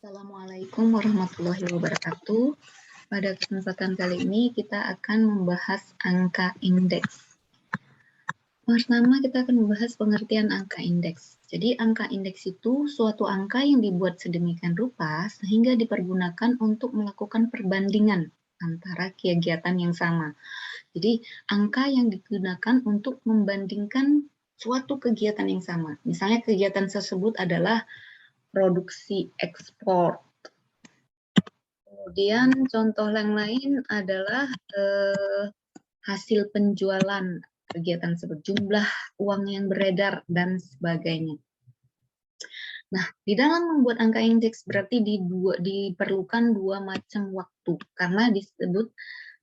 Assalamualaikum warahmatullahi wabarakatuh. Pada kesempatan kali ini kita akan membahas angka indeks. Pertama kita akan membahas pengertian angka indeks. Jadi angka indeks itu suatu angka yang dibuat sedemikian rupa sehingga dipergunakan untuk melakukan perbandingan antara kegiatan yang sama. Jadi angka yang digunakan untuk membandingkan suatu kegiatan yang sama. Misalnya kegiatan tersebut adalah produksi ekspor. Kemudian contoh yang lain adalah hasil penjualan kegiatan tersebut, jumlah uang yang beredar, dan sebagainya. Nah, di dalam membuat angka indeks berarti diperlukan dua macam waktu, karena disebut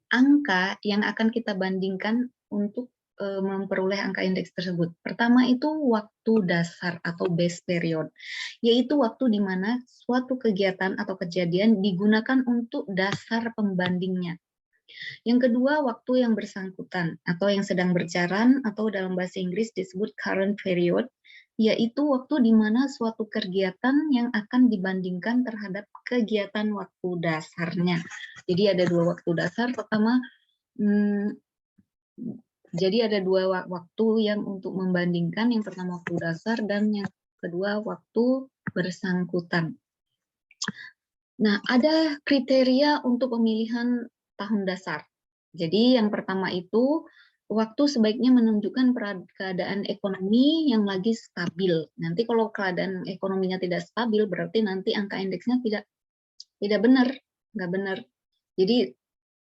angka yang akan kita bandingkan untuk memperoleh angka indeks tersebut. Pertama itu waktu dasar atau base period, yaitu waktu di mana suatu kegiatan atau kejadian digunakan untuk dasar pembandingnya. Yang kedua, waktu yang bersangkutan atau yang sedang berjalan atau dalam bahasa Inggris disebut current period, yaitu waktu di mana suatu kegiatan yang akan dibandingkan terhadap kegiatan waktu dasarnya. Jadi ada dua waktu dasar. Pertama, jadi ada dua waktu yang untuk membandingkan, yang pertama waktu dasar dan yang kedua waktu bersangkutan. Nah, ada kriteria untuk pemilihan tahun dasar. Jadi yang pertama itu waktu sebaiknya menunjukkan keadaan ekonomi yang lagi stabil. Nanti kalau keadaan ekonominya tidak stabil berarti nanti angka indeksnya tidak benar, nggak benar. Jadi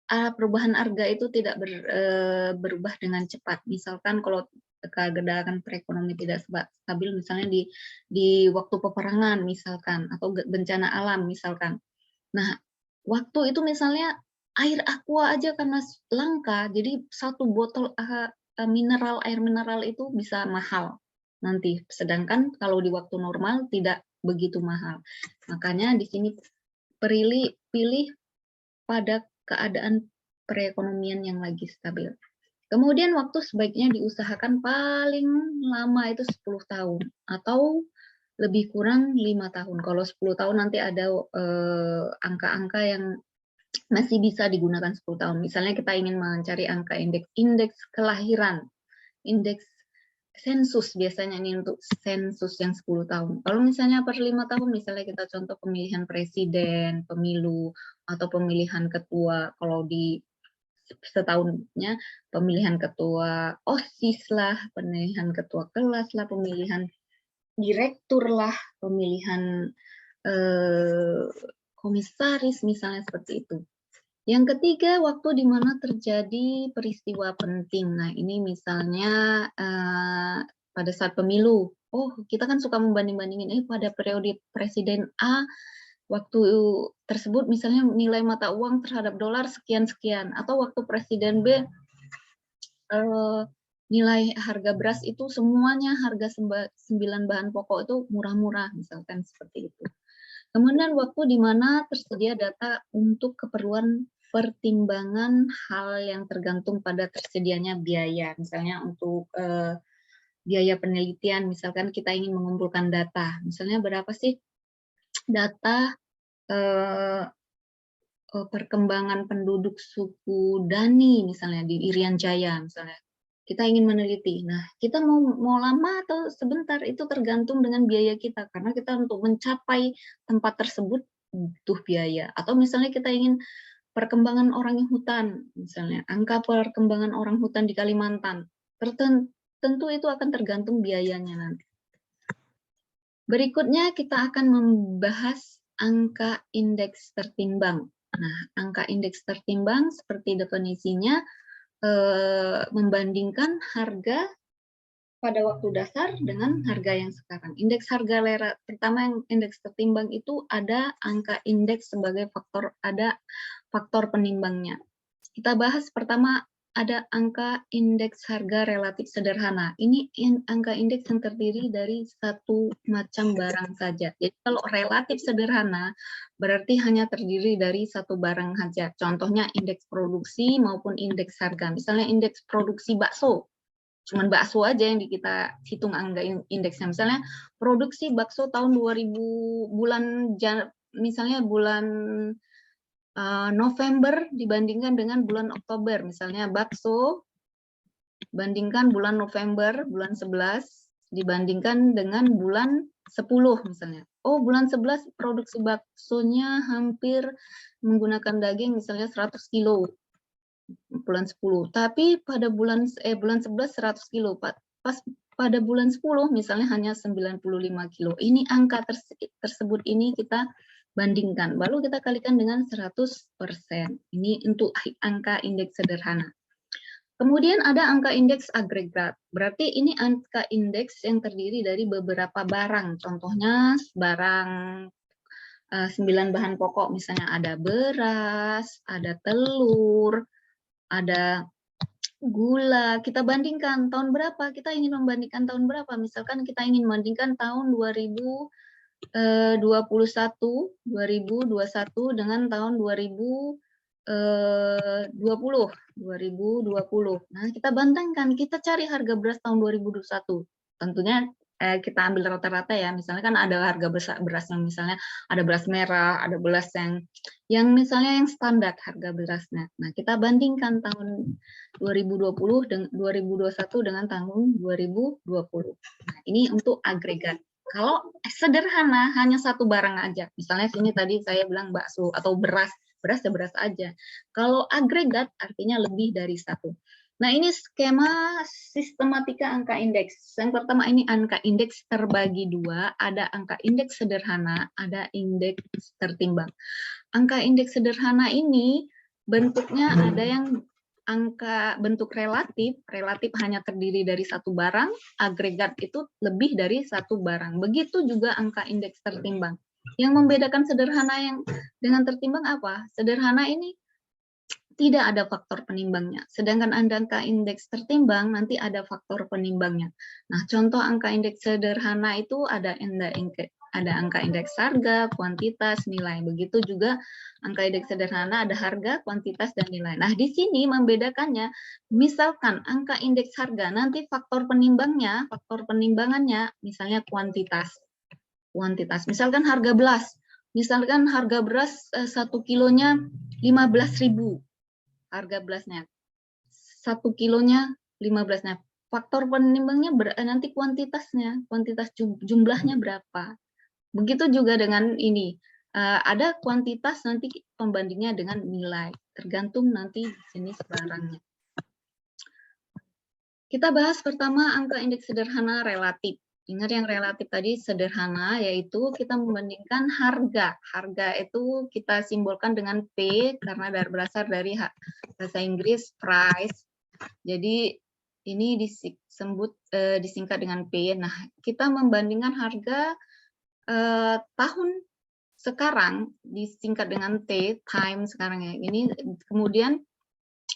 perubahan harga itu tidak berubah dengan cepat. Misalkan kalau keadaan perekonomian tidak stabil, misalnya di waktu peperangan misalkan, atau bencana alam misalkan. Nah, waktu itu misalnya air aqua aja karena langka, jadi satu botol air mineral itu bisa mahal nanti. Sedangkan kalau di waktu normal tidak begitu mahal. Makanya di sini pilih pada keadaan perekonomian yang lagi stabil. Kemudian waktu sebaiknya diusahakan paling lama itu 10 tahun atau lebih kurang 5 tahun. Kalau 10 tahun nanti ada angka-angka yang masih bisa digunakan 10 tahun. Misalnya kita ingin mencari angka indeks kelahiran, indeks sensus biasanya ini untuk sensus yang 10 tahun. Kalau misalnya per 5 tahun, misalnya kita contoh pemilihan presiden, pemilu, atau pemilihan ketua, kalau di setahunnya pemilihan ketua OSIS lah, pemilihan ketua kelas lah, pemilihan direktur lah, pemilihan komisaris misalnya seperti itu. Yang ketiga, waktu di mana terjadi peristiwa penting. Nah, ini misalnya pada saat pemilu. Oh, kita kan suka membanding-bandingin, pada periode Presiden A, waktu tersebut misalnya nilai mata uang terhadap dolar sekian-sekian. Atau waktu Presiden B, nilai harga beras itu semuanya harga 9 bahan pokok itu murah-murah, misalkan seperti itu. Kemudian waktu di mana tersedia data untuk keperluan pertimbangan hal yang tergantung pada tersedianya biaya. Misalnya untuk biaya penelitian, misalkan kita ingin mengumpulkan data. Misalnya berapa sih data perkembangan penduduk suku Dani misalnya di Irian Jaya misalnya. Kita ingin meneliti. Nah, kita mau lama atau sebentar itu tergantung dengan biaya kita, karena kita untuk mencapai tempat tersebut butuh biaya. Atau misalnya kita ingin perkembangan orang hutan, misalnya angka perkembangan orang hutan di Kalimantan, tentu itu akan tergantung biayanya nanti. Berikutnya kita akan membahas angka indeks tertimbang. Nah, angka indeks tertimbang seperti definisinya membandingkan harga pada waktu dasar dengan harga yang sekarang. Indeks harga pertama yang indeks tertimbang itu ada angka indeks sebagai faktor, ada faktor penimbangnya. Kita bahas pertama ada angka indeks harga relatif sederhana. Ini angka indeks yang terdiri dari satu macam barang saja. Jadi kalau relatif sederhana berarti hanya terdiri dari satu barang saja. Contohnya indeks produksi maupun indeks harga. Misalnya indeks produksi bakso, cuman bakso aja yang kita hitung angka indeksnya. Misalnya produksi bakso tahun 2000 bulan misalnya bulan November dibandingkan dengan bulan Oktober, misalnya bakso bandingkan bulan November, bulan 11 dibandingkan dengan bulan 10 misalnya. Oh, bulan 11 produksi baksonya hampir menggunakan daging misalnya 100 kilo bulan 10. Tapi pada bulan 11 100 kilo. Pas pada bulan 10 misalnya hanya 95 kilo. Ini angka tersebut ini kita bandingkan. Baru kita kalikan dengan 100%. Ini untuk angka indeks sederhana. Kemudian ada angka indeks agregat. Berarti ini angka indeks yang terdiri dari beberapa barang. Contohnya barang 9 bahan pokok, misalnya ada beras, ada telur, ada gula. Kita bandingkan tahun berapa, kita ingin membandingkan tahun berapa. Misalkan kita ingin membandingkan tahun 2021 dengan tahun 2020. Nah, kita bandingkan, kita cari harga beras tahun 2021. Tentunya kita ambil rata-rata ya. Misalnya kan ada harga beras yang misalnya ada beras merah, ada beras yang misalnya yang standar harga berasnya. Nah, kita bandingkan tahun 2020 dengan 2021 dengan tahun 2020. Nah, ini untuk agregat. Kalau sederhana hanya satu barang aja. Misalnya sini tadi saya bilang bakso atau beras ya beras aja. Kalau agregat artinya lebih dari satu. Nah, ini skema sistematika angka indeks. Yang pertama ini angka indeks terbagi dua, ada angka indeks sederhana, ada indeks tertimbang. Angka indeks sederhana ini bentuknya ada yang angka bentuk relatif hanya terdiri dari satu barang, agregat itu lebih dari satu barang. Begitu juga angka indeks tertimbang. Yang membedakan sederhana yang dengan tertimbang apa? Sederhana ini tidak ada faktor penimbangnya. Sedangkan angka indeks tertimbang nanti ada faktor penimbangnya. Nah, contoh angka indeks sederhana itu ada angka indeks harga, kuantitas, nilai. Begitu juga angka indeks sederhana ada harga, kuantitas, dan nilai. Nah, di sini membedakannya, misalkan angka indeks harga, nanti faktor penimbangannya, misalnya kuantitas. Misalkan harga beras. Misalkan harga beras 1 kilonya 15.000. Harga belasnya 1 kilonya 15. Faktor penimbangnya nanti kuantitas jumlahnya berapa. Begitu juga dengan ini. Ada kuantitas nanti pembandingnya dengan nilai. Tergantung nanti jenis barangnya. Kita bahas pertama angka indeks sederhana relatif. Ingat yang relatif tadi sederhana, yaitu kita membandingkan harga. Harga itu kita simbolkan dengan P karena berasal dari bahasa Inggris price. Jadi ini disingkat dengan P. Nah, kita membandingkan harga tahun sekarang disingkat dengan T, time sekarang ya. Ini kemudian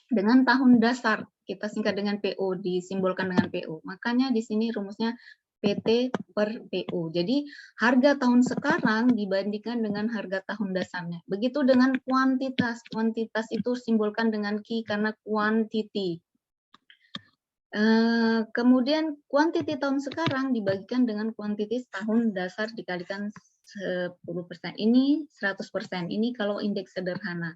dengan tahun dasar kita singkat dengan PO, disimbolkan dengan PO. Makanya di sini rumusnya PT per PO. Jadi harga tahun sekarang dibandingkan dengan harga tahun dasarnya. Begitu dengan kuantitas. Kuantitas itu simbolkan dengan Q karena quantity. Kemudian quantity tahun sekarang dibagikan dengan quantity tahun dasar dikalikan 10%. Ini 100%. Ini kalau indeks sederhana.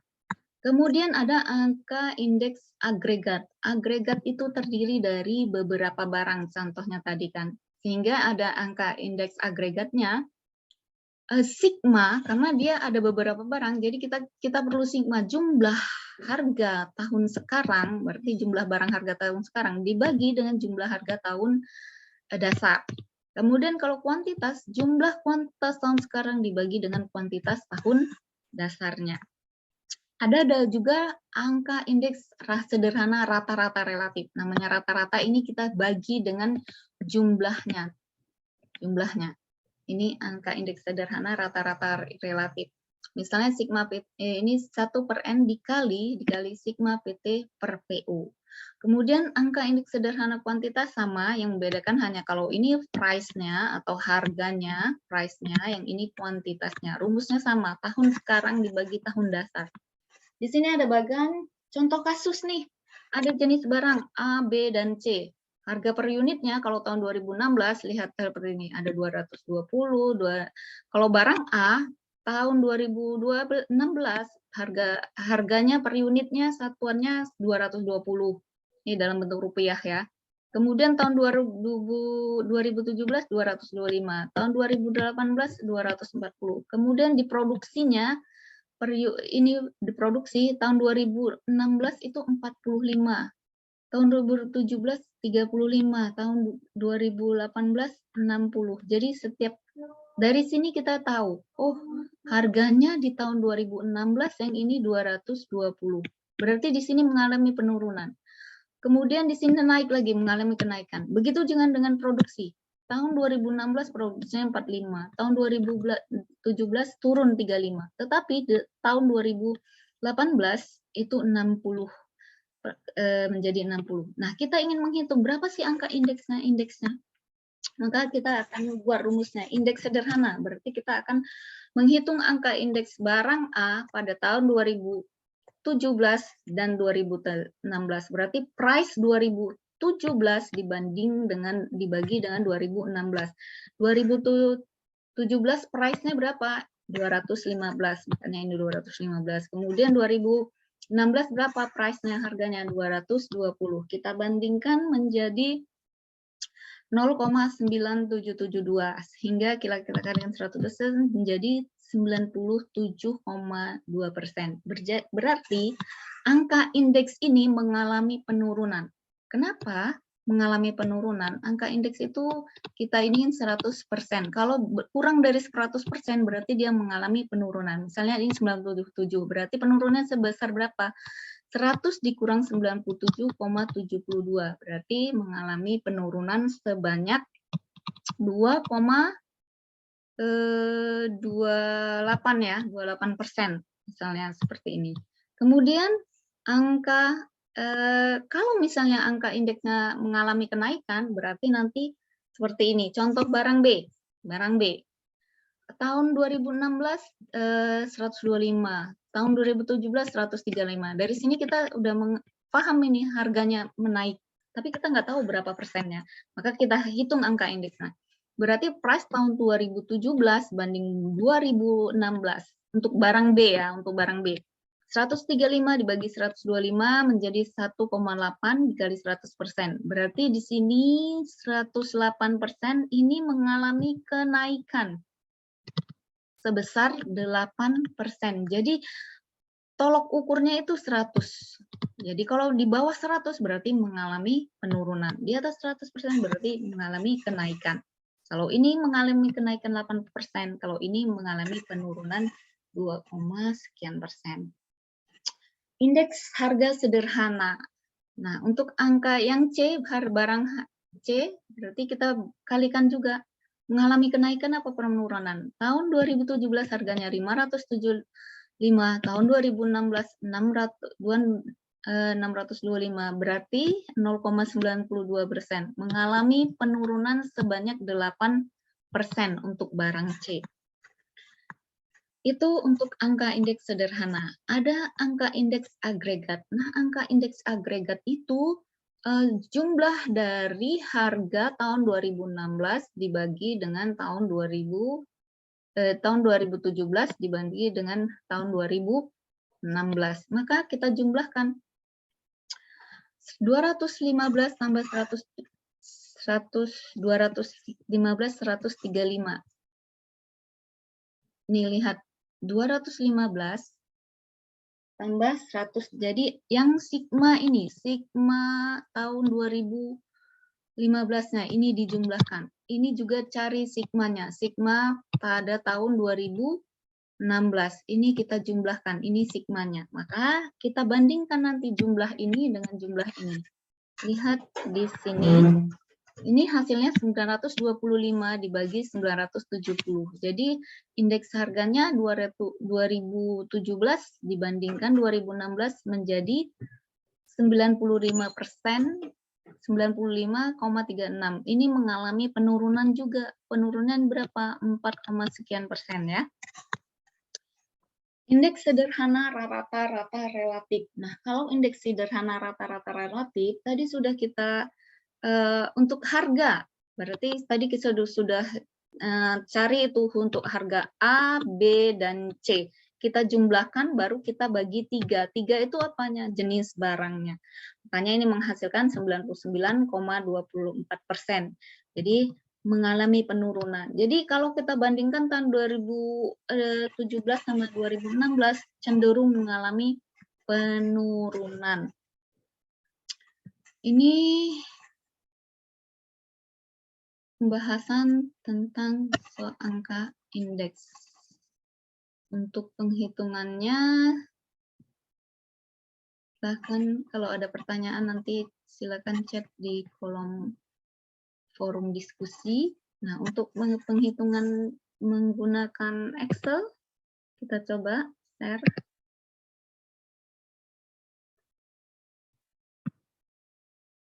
Kemudian ada angka indeks agregat. Agregat itu terdiri dari beberapa barang, contohnya tadi kan. Sehingga ada angka indeks agregatnya, sigma, karena dia ada beberapa barang, jadi kita perlu sigma jumlah harga tahun sekarang, berarti jumlah barang harga tahun sekarang, dibagi dengan jumlah harga tahun dasar. Kemudian kalau kuantitas, jumlah kuantitas tahun sekarang dibagi dengan kuantitas tahun dasarnya. Ada juga angka indeks sederhana rata-rata relatif. Namanya rata-rata ini kita bagi dengan jumlahnya. Ini angka indeks sederhana rata-rata relatif. Misalnya sigma PT ini 1/N dikali sigma PT per PO. Kemudian angka indeks sederhana kuantitas sama, yang membedakan hanya kalau ini price-nya atau harganya, price-nya, yang ini kuantitasnya. Rumusnya sama, tahun sekarang dibagi tahun dasar. Di sini ada bagian contoh kasus nih. Ada jenis barang A, B, dan C. Harga per unitnya kalau tahun 2016 lihat seperti ini. Ada 220. Kalau barang A tahun 2016 harganya per unitnya satuannya 220. Ini dalam bentuk rupiah ya. Kemudian tahun 2017 225, tahun 2018 240. Kemudian diproduksinya ini diproduksi tahun 2016 itu 45. Tahun 2017 35, tahun 2018 60. Jadi dari sini kita tahu, oh harganya di tahun 2016 yang ini 220. Berarti di sini mengalami penurunan. Kemudian di sini naik lagi, mengalami kenaikan. Begitu dengan produksi. Tahun 2016 produksinya 45, tahun 2017 turun 35. Tetapi tahun 2018 itu 60. Menjadi 60. Nah, kita ingin menghitung berapa sih angka indeksnya. Maka kita akan buat rumusnya, indeks sederhana. Berarti kita akan menghitung angka indeks barang A pada tahun 2017 dan 2016. Berarti price 2017 dibagi dengan 2016. 2017 price-nya berapa? 215, makanya ini 215. Kemudian 2016 berapa price-nya, harganya 220. Kita bandingkan menjadi 0,9772 sehingga kira-kira dengan 100% menjadi 97,2%. Berarti angka indeks ini mengalami penurunan. Kenapa mengalami penurunan? Angka indeks itu kita ingin 100%. Kalau kurang dari 100% berarti dia mengalami penurunan. Misalnya ini 97, berarti penurunannya sebesar berapa? 100 dikurang 97,72 berarti mengalami penurunan sebanyak 2,28 ya, 28% misalnya seperti ini. Kemudian angka kalau misalnya angka indeksnya mengalami kenaikan berarti nanti seperti ini. Contoh barang B. Tahun 2016 125, tahun 2017 135. Dari sini kita udah paham ini harganya menaik, tapi kita nggak tahu berapa persennya. Maka kita hitung angka indeksnya. Berarti price tahun 2017 banding 2016 untuk barang B ya, untuk barang B. 135 dibagi 125 menjadi 1,8 dikali 100%. Berarti di sini 108% ini mengalami kenaikan sebesar 8%. Jadi tolok ukurnya itu 100. Jadi kalau di bawah 100 berarti mengalami penurunan. Di atas 100% berarti mengalami kenaikan. Kalau ini mengalami kenaikan 8%, kalau ini mengalami penurunan 2, sekian persen. Indeks harga sederhana. Nah, untuk angka yang C, barang C, berarti kita kalikan juga. Mengalami kenaikan apa penurunan? Tahun 2017 harganya 575, tahun 2016 625, berarti 0,92%. Mengalami penurunan sebanyak 8% untuk barang C. Itu untuk angka indeks sederhana. Ada angka indeks agregat. Nah, angka indeks agregat itu jumlah dari harga tahun 2016 dibagi dengan tahun 2017 dibagi dengan tahun 2016. Maka kita jumlahkan 215 tambah 215 135. Nih lihat 215 tambah 100. Jadi yang sigma ini, sigma tahun 2015-nya ini dijumlahkan. Ini juga cari sigmanya. Sigma pada tahun 2016. Ini kita jumlahkan. Ini sigmanya. Maka kita bandingkan nanti jumlah ini dengan jumlah ini. Lihat di sini. Ini hasilnya 925 dibagi 970. Jadi indeks harganya 2017 dibandingkan 2016 menjadi 95%, 95,36. Ini mengalami penurunan juga. Penurunan berapa? 4, sekian persen ya. Indeks sederhana rata-rata relatif. Nah, kalau indeks sederhana rata-rata relatif, tadi sudah kita untuk harga, berarti tadi kita sudah cari itu untuk harga A, B, dan C. Kita jumlahkan baru kita bagi 3. 3 itu apanya? Jenis barangnya. Makanya ini menghasilkan 99,24%. Jadi mengalami penurunan. Jadi kalau kita bandingkan tahun 2017 sama 2016 cenderung mengalami penurunan. Ini pembahasan tentang soal angka indeks. Untuk penghitungannya, bahkan kalau ada pertanyaan nanti silakan chat di kolom forum diskusi. Nah, untuk penghitungan menggunakan Excel, kita coba share.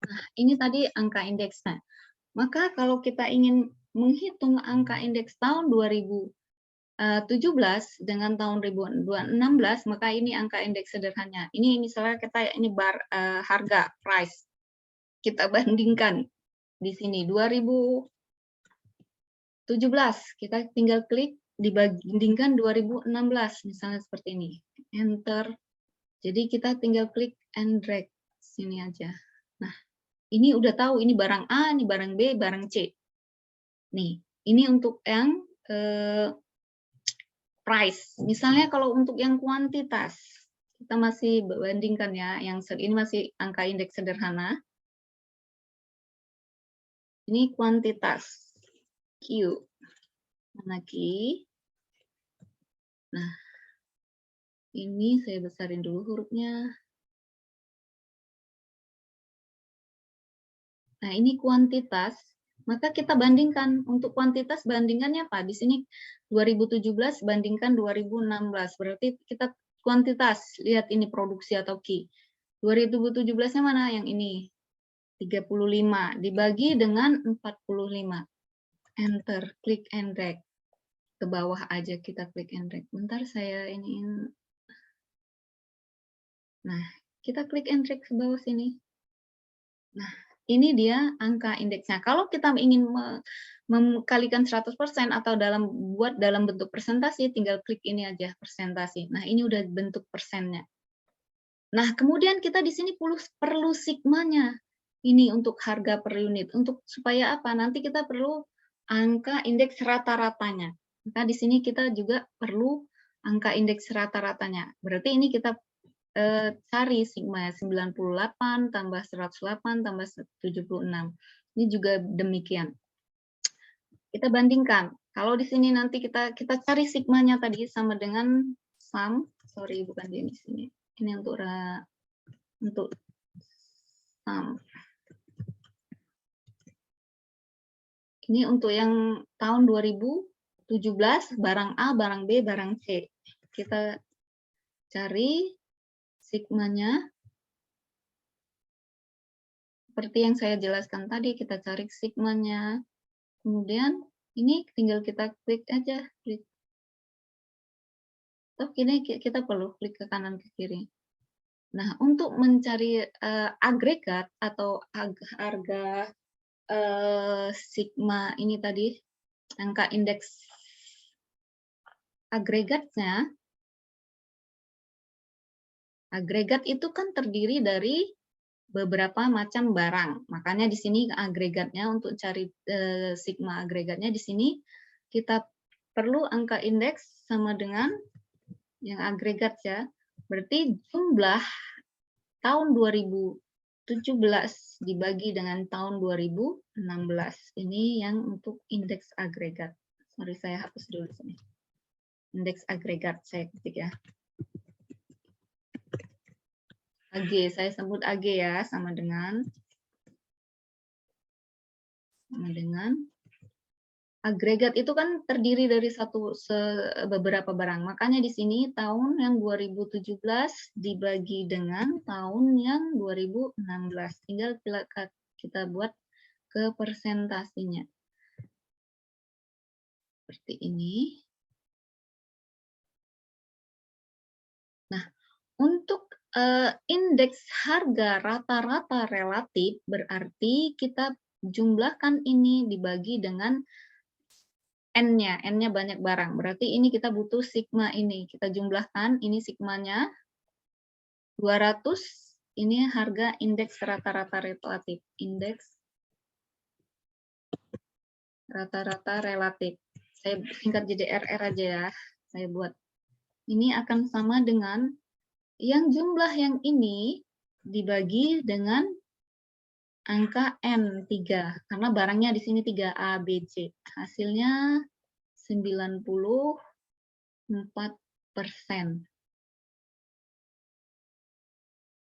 Nah, ini tadi angka indeksnya. Maka kalau kita ingin menghitung angka indeks tahun 2017 dengan tahun 2016, maka ini angka indeks sederhana. Ini misalnya kita ini harga price. Kita bandingkan di sini 2017, kita tinggal klik dibandingkan 2016 misalnya seperti ini. Enter. Jadi kita tinggal klik and drag sini aja. Nah, ini udah tahu ini barang A, ini barang B, barang C. Nih, ini untuk yang price. Misalnya kalau untuk yang kuantitas, kita masih bandingkan ya, yang ini masih angka indeks sederhana. Ini kuantitas Q. Mana Q? Nah, ini saya besarin dulu hurufnya. Nah, ini kuantitas. Maka kita bandingkan. Untuk kuantitas bandingannya apa? Di sini 2017 bandingkan 2016. Berarti kita kuantitas. Lihat ini produksi atau Q. 2017-nya mana? Yang ini. 35. Dibagi dengan 45. Enter. Klik and drag. Ke bawah aja kita klik and drag. Bentar saya iniin. Nah, kita klik and drag ke bawah sini. Nah, ini dia angka indeksnya. Kalau kita ingin mengkalikan 100% atau buat dalam bentuk persentase, tinggal klik ini aja persentase. Nah, ini udah bentuk persennya. Nah, kemudian kita di sini perlu sigmanya. Ini untuk harga per unit. Untuk supaya apa? Nanti kita perlu angka indeks rata-ratanya. Maka di sini kita juga perlu angka indeks rata-ratanya. Berarti ini kita cari sigma 98 tambah 108 tambah 76. Ini juga demikian. Kita bandingkan. Kalau di sini nanti kita cari sigmanya tadi sama dengan sum. Sorry, bukan di sini. Ini untuk sum. Ini untuk yang tahun 2017, barang A, barang B, barang C. Kita cari sigmanya. Seperti yang saya jelaskan tadi, kita cari sigmanya. Kemudian ini tinggal kita klik aja. Klik. Toh ini kita perlu klik ke kanan ke kiri. Nah, untuk mencari agregat atau harga sigma ini tadi, angka indeks agregatnya, agregat itu kan terdiri dari beberapa macam barang. Makanya di sini agregatnya untuk cari sigma agregatnya di sini kita perlu angka indeks sama dengan yang agregat ya. Berarti jumlah tahun 2017 dibagi dengan tahun 2016. Ini yang untuk indeks agregat. Sorry, saya hapus dulu sini. Indeks agregat saya ketik ya. AG, saya sebut AG ya, sama dengan agregat itu kan terdiri dari beberapa barang. Makanya di sini tahun yang 2017 dibagi dengan tahun yang 2016. Tinggal kita buat ke persentasenya. Seperti ini. Nah, untuk indeks harga rata-rata relatif berarti kita jumlahkan ini dibagi dengan N-nya banyak barang. Berarti ini kita butuh sigma ini. Kita jumlahkan, ini sigmanya 200, ini harga indeks rata-rata relatif. Indeks rata-rata relatif. Saya singkat jadi RR aja ya. Saya buat. Ini akan sama dengan yang jumlah yang ini dibagi dengan angka N3, karena barangnya di sini 3 A, B, C. Hasilnya 94%.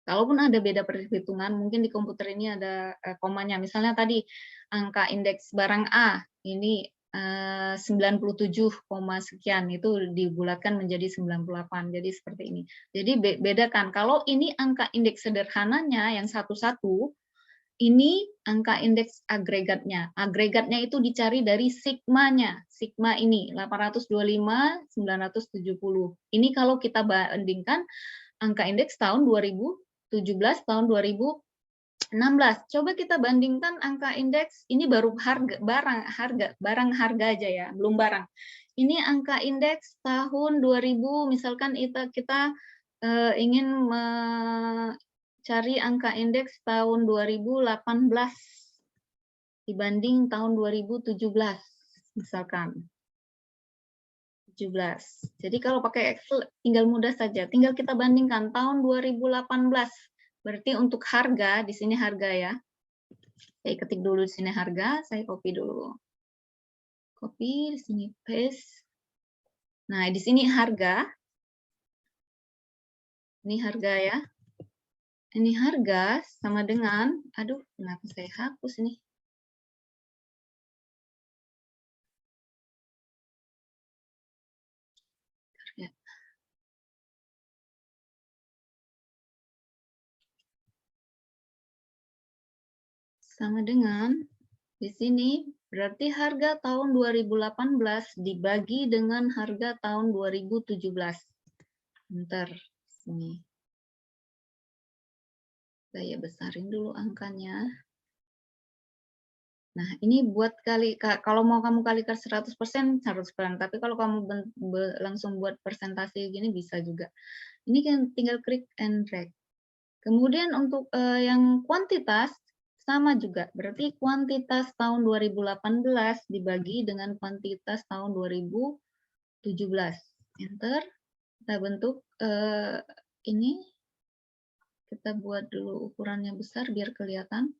Kalaupun ada beda perhitungan, mungkin di komputer ini ada komanya. Misalnya tadi angka indeks barang A, ini 97, sekian, itu dibulatkan menjadi 98. Jadi seperti ini. Jadi bedakan, kalau ini angka indeks sederhananya yang satu-satu, ini angka indeks agregatnya. Agregatnya itu dicari dari sigmanya. Sigma ini 825, 970. Ini kalau kita bandingkan angka indeks tahun 2017, tahun 2016. Coba kita bandingkan angka indeks, ini baru barang harga aja ya, belum barang. Ini angka indeks tahun 2000, misalkan kita ingin cari angka indeks tahun 2018 dibanding tahun 2017 misalkan. 17. Jadi kalau pakai Excel tinggal mudah saja, tinggal kita bandingkan tahun 2018. Berarti untuk harga, di sini harga ya. Saya ketik dulu di sini harga, saya copy dulu. Copy, di sini paste. Nah, di sini harga. Ini harga ya. Ini harga sama dengan, aduh, kenapa saya hapus ini? Ya. Sama dengan, di sini berarti harga tahun 2018 dibagi dengan harga tahun 2017. Bentar, sini. Saya besarin dulu angkanya. Nah, ini buat kalau mau kamu kalikan 100%, 100%. Tapi kalau kamu langsung buat persentase gini bisa juga. Ini kan tinggal klik and drag. Kemudian untuk yang kuantitas, sama juga. Berarti kuantitas tahun 2018 dibagi dengan kuantitas tahun 2017. Enter. Kita bentuk ini. Kita buat dulu ukurannya besar biar kelihatan.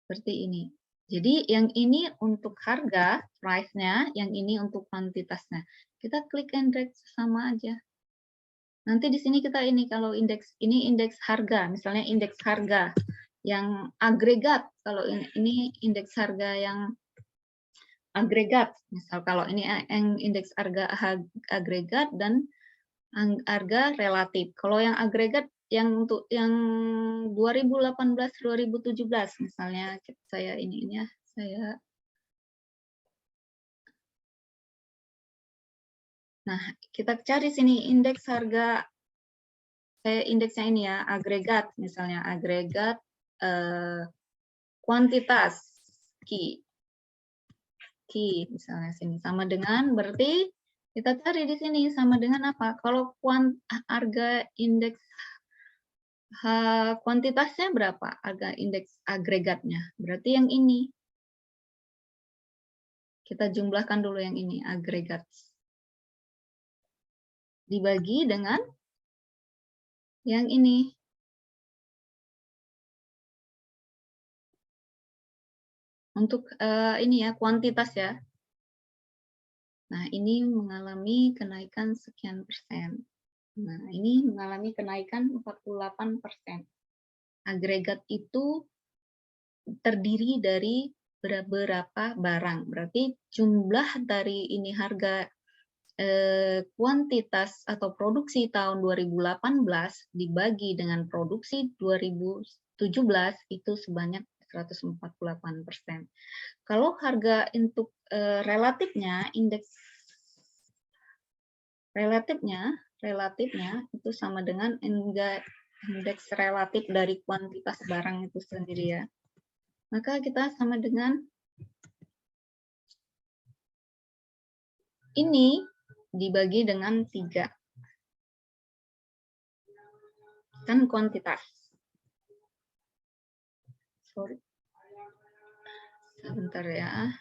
Seperti ini. Jadi yang ini untuk harga, price-nya, yang ini untuk kuantitasnya. Kita klik and drag sama aja. Nanti di sini kita ini, kalau indeks, ini indeks harga, misalnya indeks harga yang agregat, kalau ini indeks harga yang agregat, misal kalau ini yang indeks harga agregat dan harga relatif. Kalau yang agregat yang untuk yang 2018-2017 misalnya saya ini ya, saya. Nah, kita cari sini indeks harga, saya indeksnya ini ya, agregat misalnya, agregat kuantitas key misalnya sini sama dengan, berarti kita cari di sini sama dengan apa? Kalau harga indeks kuantitasnya berapa? Harga indeks agregatnya. Berarti yang ini. Kita jumlahkan dulu yang ini, agregat. Dibagi dengan yang ini. Untuk ini ya, kuantitas ya. Nah, ini mengalami kenaikan sekian persen. Nah, ini mengalami kenaikan 48%. Agregat itu terdiri dari beberapa barang. Berarti jumlah dari ini harga kuantitas atau produksi tahun 2018 dibagi dengan produksi 2017 itu sebanyak 148%. Kalau harga untuk relatifnya, indeks relatifnya itu sama dengan indeks relatif dari kuantitas barang itu sendiri ya. Maka kita sama dengan ini dibagi dengan 3. Kan kuantitas. Sorry. Sebentar ya.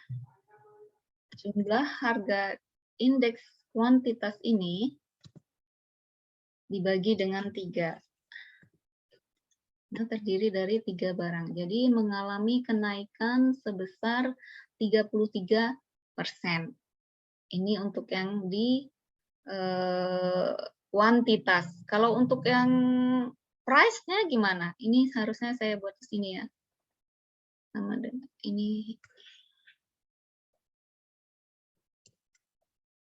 Jumlah harga indeks kuantitas ini dibagi dengan 3. Nah, terdiri dari 3 barang. Jadi mengalami kenaikan sebesar 33%. Ini untuk yang di kuantitas. Kalau untuk yang price-nya gimana? Ini harusnya saya buat di sini ya. Sama dengan ini.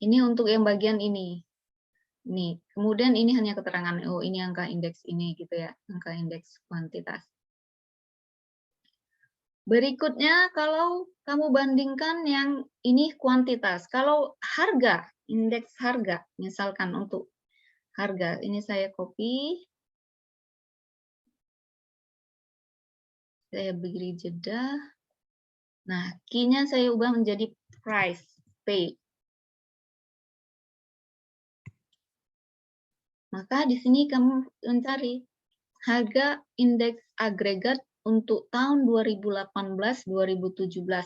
Ini untuk yang bagian ini. Nih, kemudian ini hanya keterangan, oh ini angka indeks ini gitu ya, angka indeks kuantitas. Berikutnya kalau kamu bandingkan yang ini kuantitas. Kalau harga, indeks harga, misalkan untuk harga, ini saya copy. Saya beri jeda. Nah, key-nya saya ubah menjadi price, pay. Maka di sini kamu mencari harga indeks agregat untuk tahun 2018-2017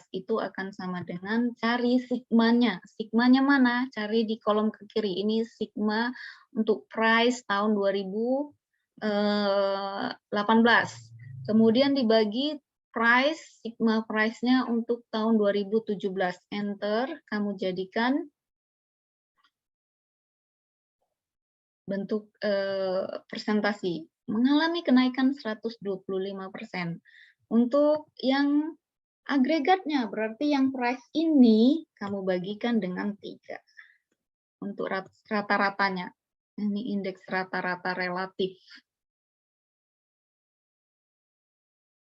itu akan sama dengan cari sigmanya. Sigmanya mana? Cari di kolom ke kiri. Ini sigma untuk price tahun 2018. Kemudian dibagi price, sigma price-nya untuk tahun 2017. Enter, kamu jadikan bentuk presentasi. Mengalami kenaikan 125%. Untuk yang agregatnya, berarti yang price ini kamu bagikan dengan 3. Untuk rata-ratanya. Ini indeks rata-rata relatif.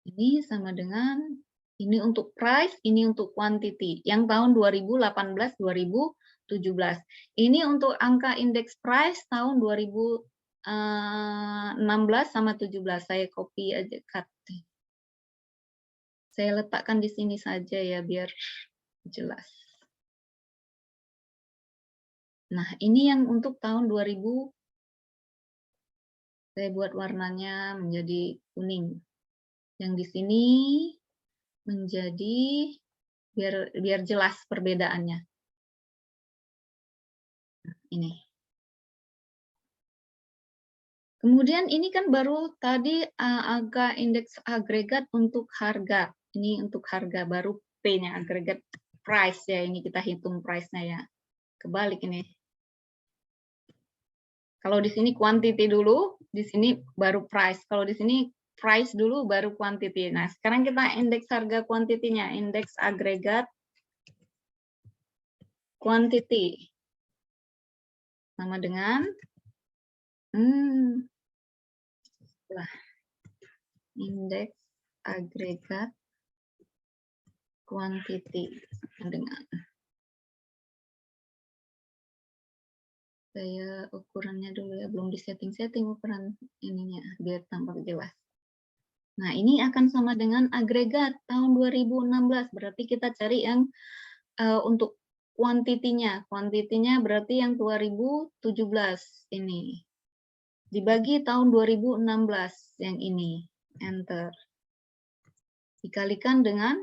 Ini sama dengan, ini untuk price, ini untuk quantity. Yang tahun 2018-2017. Ini untuk angka indeks price tahun 2016 sama 17. Saya copy aja, cut. Saya letakkan di sini saja ya, biar jelas. Nah, ini yang untuk tahun 2000, saya buat warnanya menjadi kuning. Yang di sini menjadi biar jelas perbedaannya. Ini. Kemudian ini kan baru tadi angka indeks agregat untuk harga. Ini untuk harga, baru P-nya agregat price ya. Ini kita hitung price-nya ya. Kebalik ini. Kalau di sini quantity dulu, di sini baru price. Kalau di sini price dulu baru quantity. Nah, sekarang kita indeks harga quantity-nya, indeks agregat quantity. Sama dengan indeks agregat quantity dengan saya ukurannya dulu ya, belum disetting-setting ukuran ininya biar tampak jelas. Nah, ini akan sama dengan agregat tahun 2016, berarti kita cari yang untuk kuantitinya. Kuantitinya berarti yang 2017 ini. Dibagi tahun 2016 yang ini. Enter. Dikalikan dengan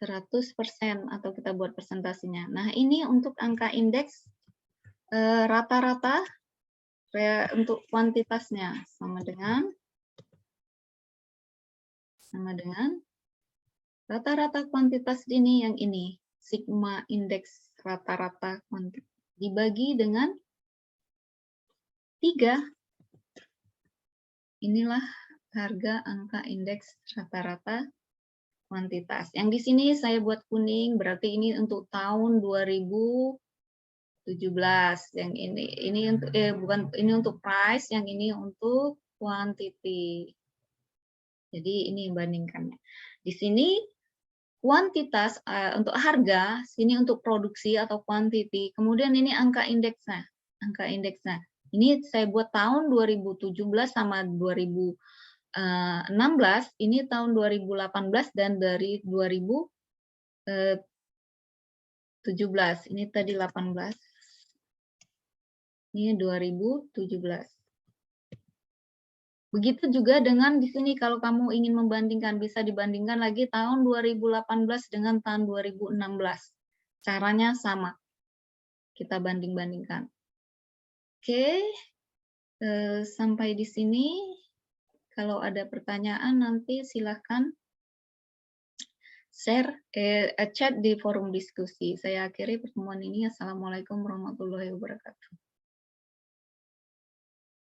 100% atau kita buat presentasinya. Nah, ini untuk angka indeks rata-rata untuk kuantitasnya sama dengan rata-rata kuantitas ini yang ini, sigma indeks rata-rata kuantitas dibagi dengan 3. Inilah harga angka indeks rata-rata kuantitas. Yang di sini saya buat kuning, berarti ini untuk tahun 2017. Yang ini untuk bukan ini untuk price, yang ini untuk quantity. Jadi ini bandingkannya. Di sini kuantitas untuk harga, sini untuk produksi atau quantity. Kemudian ini angka indeksnya. Angka indeksnya. Ini saya buat tahun 2017 sama 2016, ini tahun 2018 dan dari 2017 17. Ini tadi 18. Ini 2017. Begitu juga dengan di sini kalau kamu ingin membandingkan, bisa dibandingkan lagi tahun 2018 dengan tahun 2016. Caranya sama. Kita banding-bandingkan. Oke, sampai di sini. Kalau ada pertanyaan nanti silahkan share, chat di forum diskusi. Saya akhiri pertemuan ini. Assalamualaikum warahmatullahi wabarakatuh.